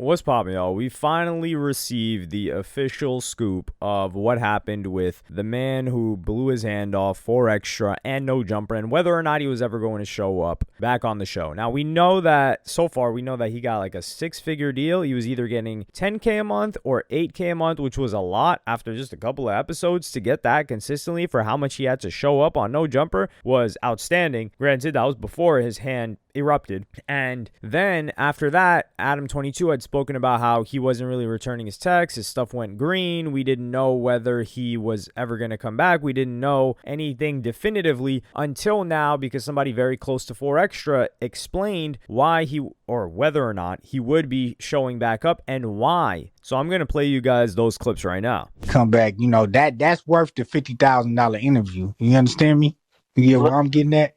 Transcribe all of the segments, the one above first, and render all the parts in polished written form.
What's poppin', y'all? We finally received the official scoop of what happened with the man who blew his hand off for extra and no jumper, and whether or not he was ever going to show up back on the show. Now, we know that so far, we know that he got like a 6-figure deal. He was either getting $10K a month or $8K a month, which was a lot after just a couple of episodes. To get that consistently for how much he had to show up on no jumper was outstanding. Granted, that was before his hand erupted. And then after that, Adam22 had spoken about how he wasn't really returning his texts. His stuff went green. We didn't know whether he was ever going to come back. We didn't know anything definitively until now, because somebody very close to 4Extra explained why he, or whether or not he would be showing back up and why. So I'm going to play you guys those clips right now. Come back, you know, that's worth the $50,000 interview. You understand me? You get where I'm getting at?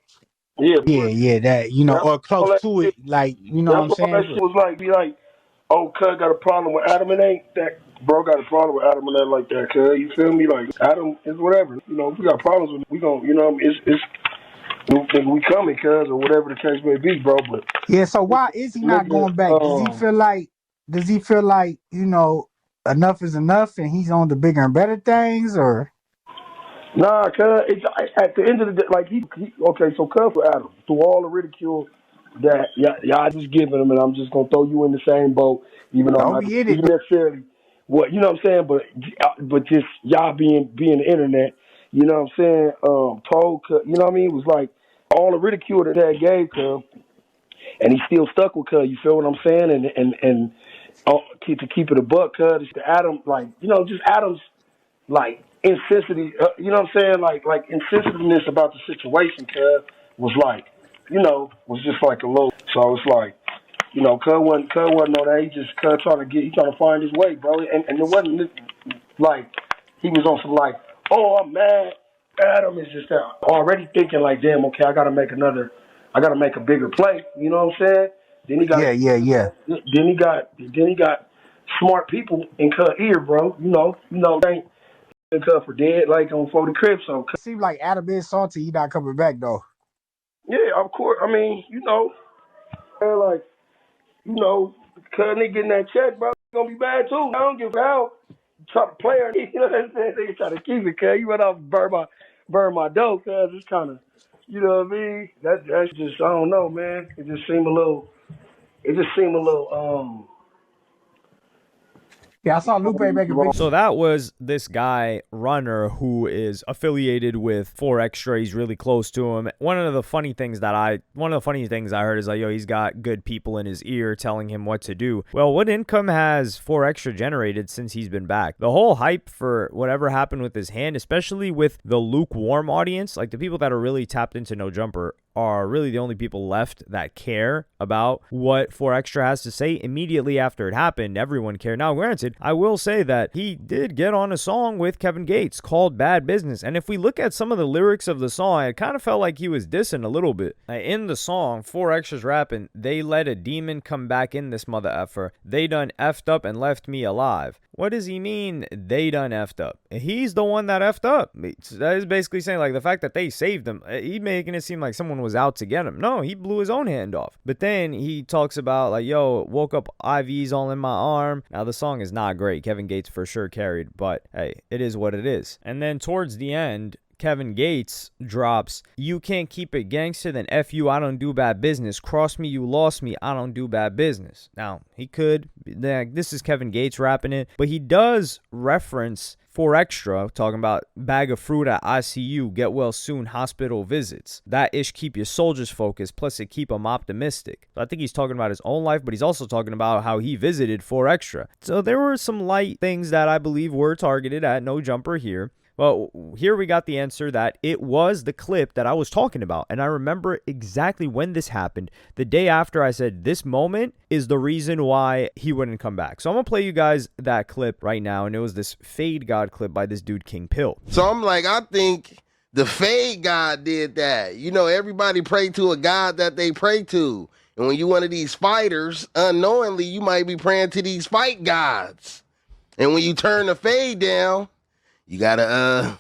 Yeah, that, you know, or close to it, like, you know what I'm saying? That shit was like, be like, oh, cuz got a problem with Adam, and ain't that bro got a problem with Adam and that like that, cuz, you feel me? Like, Adam is whatever, you know, if we got problems with it, we gon', you know, we coming, cuz, or whatever the case may be, bro, but. Yeah, so why is he not going back? Does he feel like, you know, enough is enough and he's on the bigger and better things, or? Nah, cuz, it's at the end of the day, like, he okay, so cuz for Adam, through all the ridicule that y'all just giving him, and I'm just gonna throw you in the same boat, even though I'm not even necessarily what, you know what I'm saying, but just y'all being the internet, you know what I'm saying, told, you know what I mean, it was like, all the ridicule that gave cuz, and he still stuck with cuz, you feel what I'm saying, and to keep it a buck, cuz, it's the Adam, like, you know, just Adam's, like, insensitive, you know what I'm saying? Like insensitiveness about the situation, cuz, was like, you know, was just like a little. So it's like, you know, cuz wasn't on that. He just trying to find his way, bro. And it wasn't like he was on some like, oh, I'm mad. Adam is just already thinking like, damn, okay, I gotta make a bigger play. You know what I'm saying? Then he got Then he got smart people in cuz ear, bro. You know, they ain't cut for dead, like on 40 Crib. So it seems like Adam is salty. He not coming back though. Yeah, of course. I mean, you know, like, you know, cuz they getting that check, bro, it's gonna be bad too. I don't give a hell. Try to play her, you know what I'm saying? They try to keep it, cuz you went off and burn my dough, cuz it's kind of, you know what I mean? That's just, I don't know, man. It just seemed a little. Yeah, I saw Lupe make a video. So that was this guy, Runner, who is affiliated with 4Extra. He's really close to him. One of the funny things I heard is like, yo, he's got good people in his ear telling him what to do. Well, what income has 4Extra generated since he's been back? The whole hype for whatever happened with his hand, especially with the lukewarm audience, like the people that are really tapped into No Jumper, are really the only people left that care about what 4Extra has to say. Immediately after it happened, everyone cared. Now, granted, I will say that he did get on a song with Kevin Gates called Bad Business. And if we look at some of the lyrics of the song, it kind of felt like he was dissing a little bit. In the song, 4Extra's rapping, they let a demon come back in this mother effer. They done effed up and left me alive. What does he mean they done effed up? He's the one that effed up. That is basically saying, like, the fact that they saved him, he making it seem like someone was out to get him. No, he blew his own hand off. But then he talks about, like, yo, woke up IVs all in my arm. Now, the song is not great. Kevin Gates for sure carried, but hey, it is what it is. And then towards the end, Kevin Gates drops, you can't keep it gangster, then F you, I don't do bad business. Cross me, you lost me, I don't do bad business. Now, he could, this is Kevin Gates rapping it, but he does reference 4Extra, talking about bag of fruit at ICU, get well soon, hospital visits. That ish keep your soldiers focused, plus it keep them optimistic. So I think he's talking about his own life, but he's also talking about how he visited 4Extra. So there were some light things that I believe were targeted at No Jumper here. Well, here we got the answer that it was the clip that I was talking about. And I remember exactly when this happened. The day after, I said, this moment is the reason why he wouldn't come back. So I'm going to play you guys that clip right now. And it was this Fade God clip by this dude, King Pill. So I'm like, I think the Fade God did that. You know, everybody pray to a God that they pray to. And when you one of these fighters, unknowingly, you might be praying to these fight gods. And when you turn the Fade down, you gotta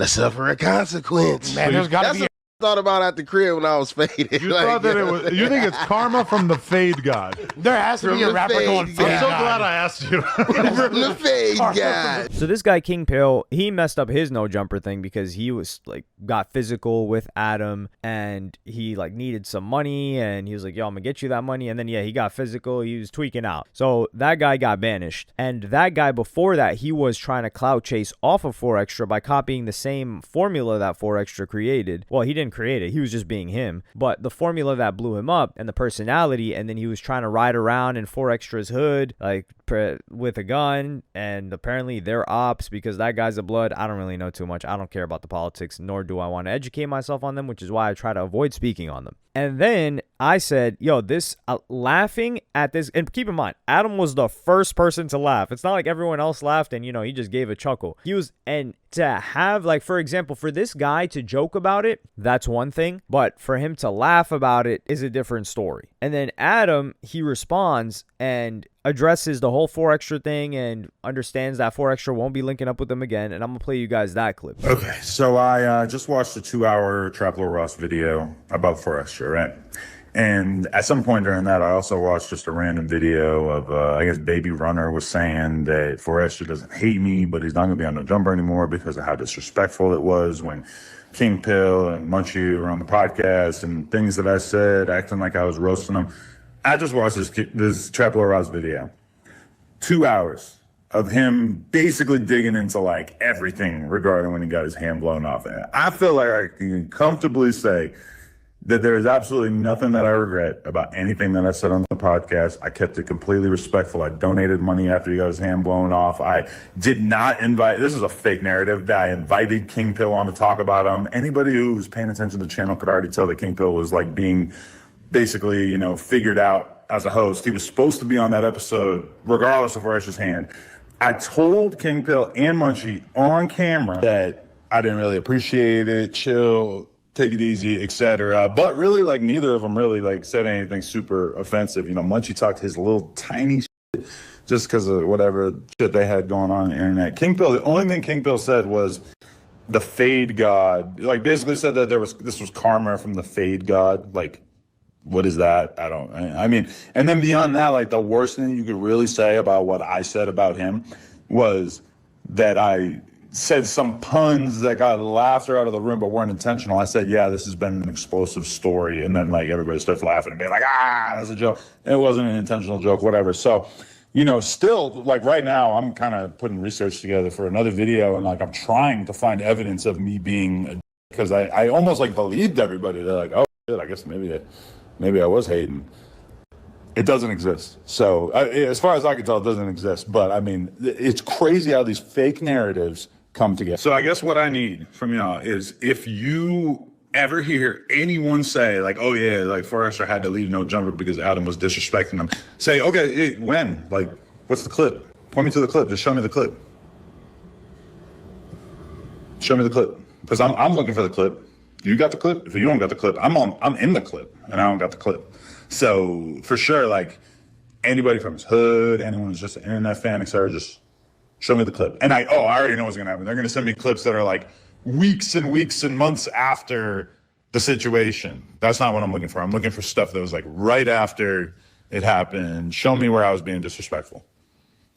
suffer a consequence. Man, there's gotta be thought about at the crib when I was faded. You thought that it was. You think it's karma from the fade god? There has to be a rapper going fade. I'm so glad I asked you. From the fade god. So this guy King Pill, he messed up his no jumper thing because he was like got physical with Adam and he like needed some money and he was like, yo, I'm gonna get you that money. And then he got physical. He was tweaking out. So that guy got banished. And that guy before that, he was trying to clout chase off of 4Extra by copying the same formula that 4Extra created. Well, he didn't create it. He was just being him. But the formula that blew him up and the personality, and then he was trying to ride around in 4Extra's hood, like with a gun, and apparently they're ops because that guy's a blood. I don't really know too much. I don't care about the politics, nor do I want to educate myself on them, which is why I try to avoid speaking on them. And then I said, yo, this laughing at this, and keep in mind, Adam was the first person to laugh. It's not like everyone else laughed and, he just gave a chuckle. And to have, like, for example, for this guy to joke about it, that's one thing. But for him to laugh about it is a different story. And then Adam, he responds and addresses the whole 4Extra thing and understands that 4Extra won't be linking up with them again. And I'm going to play you guys that clip. Okay, so I just watched a 2-hour Trap Lord Ross video about 4Extra, right? And at some point during that, I also watched just a random video of, I guess Baby Runner was saying that 4Extra doesn't hate me, but he's not going to be on No Jumper anymore because of how disrespectful it was when King Pill and Munchie were on the podcast and things that I said, acting like I was roasting them. I just watched this Trap Lord Ross video. 2 hours of him basically digging into like everything regarding when he got his hand blown off. And I feel like I can comfortably say that there is absolutely nothing that I regret about anything that I said on the podcast. I kept it completely respectful. I donated money after he got his hand blown off. I did not invite, this is a fake narrative, that I invited King Pill on to talk about him. Anybody who was paying attention to the channel could already tell that King Pill was like being basically, figured out as a host. He was supposed to be on that episode regardless of Rash's hand. I told King Pill and Munchie on camera that I didn't really appreciate it, chill, take it easy, etc. But really, like, neither of them really like said anything super offensive. Munchie talked his little tiny shit just because of whatever shit they had going on the internet. King Pill, the only thing King Pill said was the Fade God, like basically said that this was karma from the Fade God. Like, what is that? I mean, and then beyond that, like the worst thing you could really say about what I said about him was that I said some puns that got laughter out of the room but weren't intentional. I said, yeah, this has been an explosive story. And then like everybody starts laughing and being like, that's a joke. And it wasn't an intentional joke, whatever. So, still like right now I'm kind of putting research together for another video and like I'm trying to find evidence of me being because I almost like believed everybody. They're like, oh shit, I guess maybe I was hating. It doesn't exist. So as far as I can tell, it doesn't exist. But I mean, it's crazy how these fake narratives come together. So I guess what I need from y'all is if you ever hear anyone say like, oh yeah, like 4Extra had to leave No Jumper because Adam was disrespecting him, say, okay, when? Like, what's the clip? Point me to the clip. Just show me the clip. Show me the clip. Because I'm looking for the clip. You got the clip? If you don't got the clip, I'm in the clip and I don't got the clip. So for sure, like anybody from his hood, anyone who's just an internet fan, etc., just show me the clip. And I already know what's gonna happen. They're gonna send me clips that are like weeks and weeks and months after the situation. That's not what I'm looking for. I'm looking for stuff that was like right after it happened. Show me where I was being disrespectful.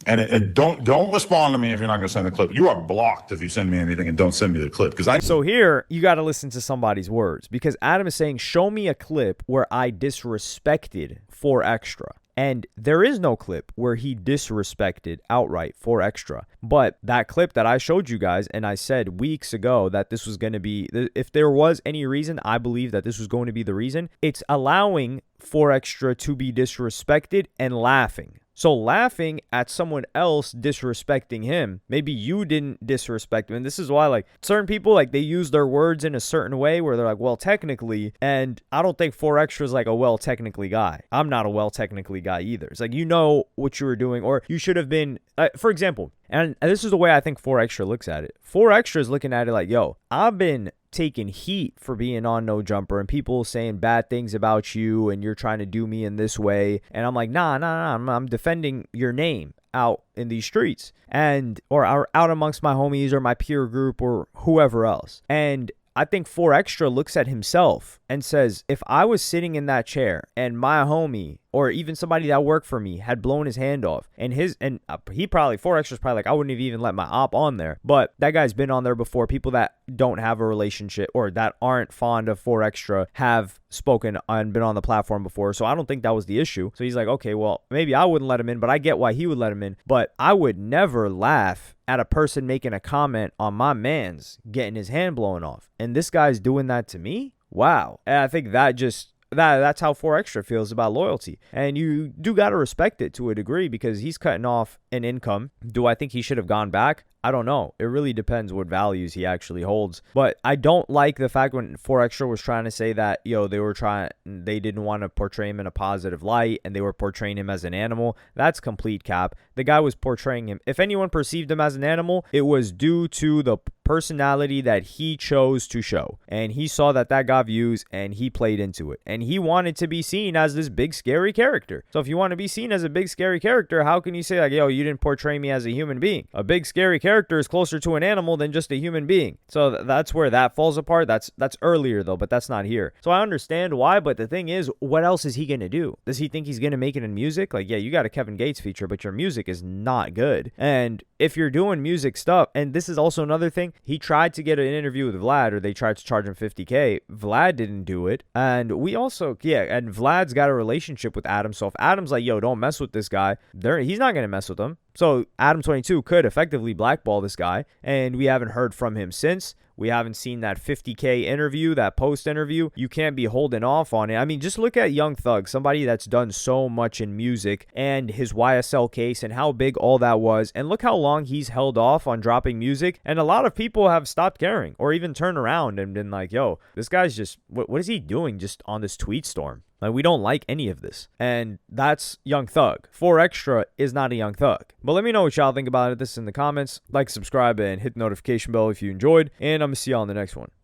And don't respond to me if you're not going to send the clip. You are blocked if you send me anything and don't send me the clip. So here, you got to listen to somebody's words. Because Adam is saying, show me a clip where I disrespected 4Extra. And there is no clip where he disrespected outright 4Extra. But that clip that I showed you guys, and I said weeks ago that this was going to be, if there was any reason, I believe that this was going to be the reason. It's allowing 4Extra to be disrespected and laughing. So laughing at someone else disrespecting him, maybe you didn't disrespect him. And this is why, like, certain people, like, they use their words in a certain way where they're like, well, technically, and I don't think 4Extra is like a well technically guy. I'm not a well technically guy either. It's like, you know what you were doing, or you should have been, for example, and this is the way I think 4Extra looks at it. 4Extra is looking at it like, yo, I've been taking heat for being on No Jumper and people saying bad things about you and you're trying to do me in this way. And I'm like, nah, I'm defending your name out in these streets or out amongst my homies or my peer group or whoever else. And I think 4 Extra looks at himself and says, if I was sitting in that chair and my homie or even somebody that worked for me had blown his hand off, and he probably, 4 Extra's probably like, I wouldn't have even let my op on there. But that guy's been on there before. People that don't have a relationship or that aren't fond of 4 Extra have spoken and been on the platform before. So I don't think that was the issue. So he's like, okay, well, maybe I wouldn't let him in, but I get why he would let him in. But I would never laugh at a person making a comment on my man's getting his hand blown off. And this guy's doing that to me? Wow. And I think that's how 4 Extra feels about loyalty. And you do got to respect it to a degree because he's cutting off an income. Do I think he should have gone back? I don't know. It really depends what values he actually holds. But I don't like the fact when 4 Extra was trying to say that, they didn't want to portray him in a positive light and they were portraying him as an animal. That's complete cap. The guy was portraying him. If anyone perceived him as an animal, it was due to the personality that he chose to show. And he saw that got views and he played into it. And he wanted to be seen as this big scary character. So if you want to be seen as a big scary character, how can you say like, you didn't portray me as a human being? A big scary character is closer to an animal than just a human being. So that's where that falls apart. That's earlier though, but that's not here. So I understand why, but the thing is, what else is he going to do? Does he think he's going to make it in music? Like, yeah, you got a Kevin Gates feature, but your music is not good. And if you're doing music stuff, and this is also another thing, he tried to get an interview with Vlad, or they tried to charge him $50K. Vlad didn't do it. And and Vlad's got a relationship with Adam. So if Adam's like, don't mess with this guy, he's not going to mess with him. So Adam 22 could effectively blackball this guy, and we haven't heard from him since. We haven't seen that $50K interview, that post interview. You can't be holding off on it. I mean, just look at Young Thug, somebody that's done so much in music, and his YSL case and how big all that was. And look how long he's held off on dropping music. And a lot of people have stopped caring or even turned around and been like, this guy's just, what is he doing just on this tweet storm? Like, we don't like any of this. And that's Young Thug. 4 Extra is not a Young Thug. But let me know what y'all think about this in the comments. Like, subscribe, and hit the notification bell if you enjoyed. And I'm going to see y'all in the next one.